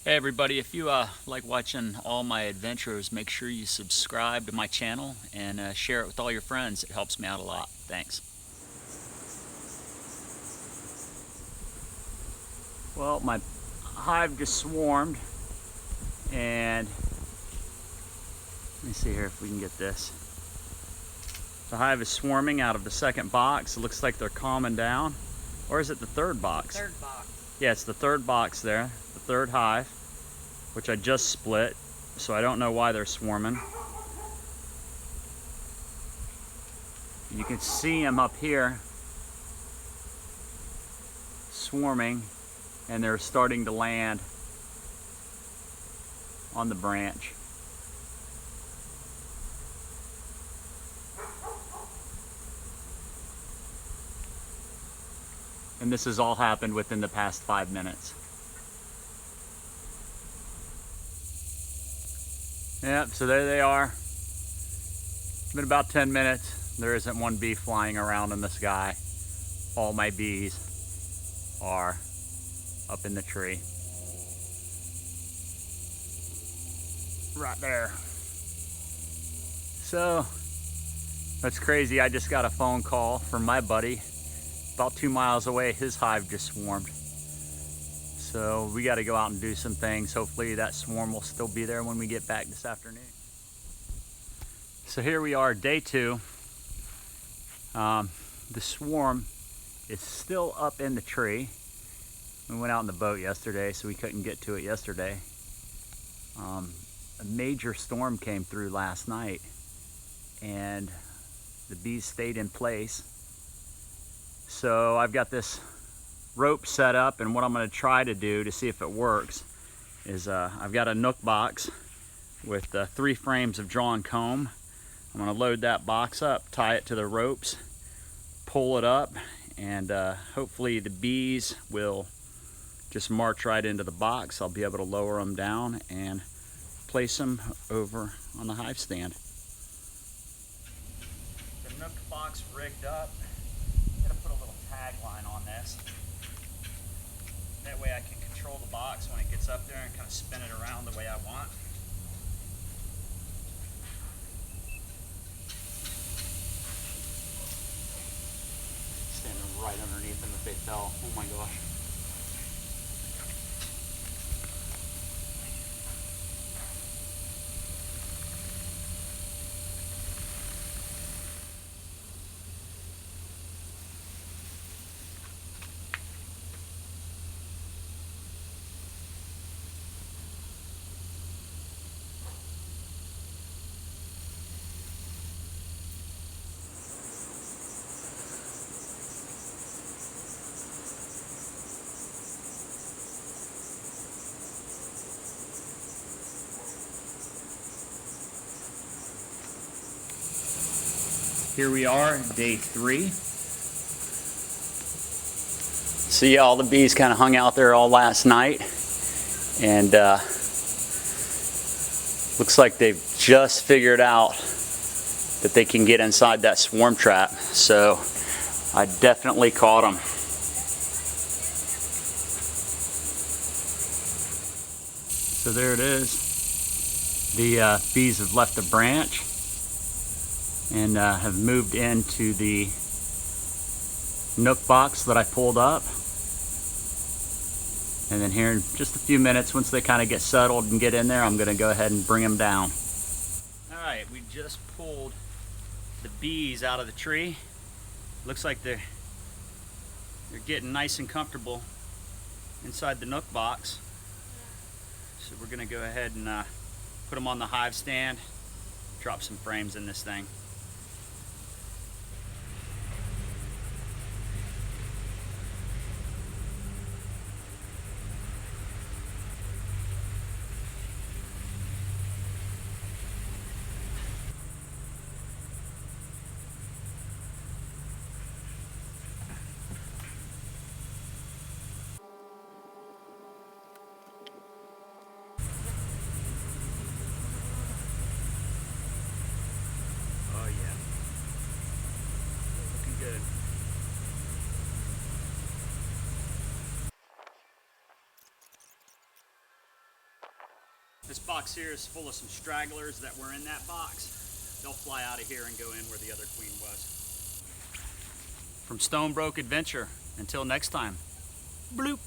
Hey everybody, if you like watching all my adventures, make sure you subscribe to my channel and share it with all your friends. It helps me out a lot. Thanks. Well, my hive just swarmed, and let me see here if we can get this. The hive is swarming out of the second box. It looks like they're calming down. Or is it the third box? Third box. Yeah, it's the third box there, the third hive, which I just split, so I don't know why they're swarming. You can see them up here swarming, and they're starting to land on the branch. And this has all happened within the past 5 minutes. Yep, so there they are. It's been about 10 minutes. There isn't one bee flying around in the sky. All my bees are up in the tree. Right there. So, that's crazy. I just got a phone call from my buddy. About 2 miles away, his hive just swarmed. So we got to go out and do some things. Hopefully that swarm will still be there when we get back this afternoon. So here we are, day 2. The swarm is still up in the tree. We went out in the boat yesterday, so we couldn't get to it yesterday. A major storm came through last night, and the bees stayed in place. So I've got this rope set up, and what I'm going to try to do to see if it works is I've got a nook box with 3 frames of drawn comb. I'm going to load that box up, tie it to the ropes, pull it up, and hopefully the bees will just march right into the box. I'll be able to lower them down and place them over on the hive stand. The nook box rigged up. I'm going to put a little tag line on this. That way I can control the box when it gets up there and kind of spin it around the way I want. Standing right underneath them if they fell. Oh my gosh. Here we are, day 3. See, all the bees kind of hung out there all last night, and looks like they've just figured out that they can get inside that swarm trap. So I definitely caught them. So there it is. The bees have left the branch and have moved into the nook box that I pulled up. And then here in just a few minutes, once they kind of get settled and get in there, I'm going to go ahead and bring them down. Alright, we just pulled the bees out of the tree. Looks like they're getting nice and comfortable inside the nook box. So we're going to go ahead and put them on the hive stand, drop some frames in this thing. This box here is full of some stragglers that were in that box. They'll fly out of here and go in where the other queen was. From StoneBroke Adventure, until next time, bloop.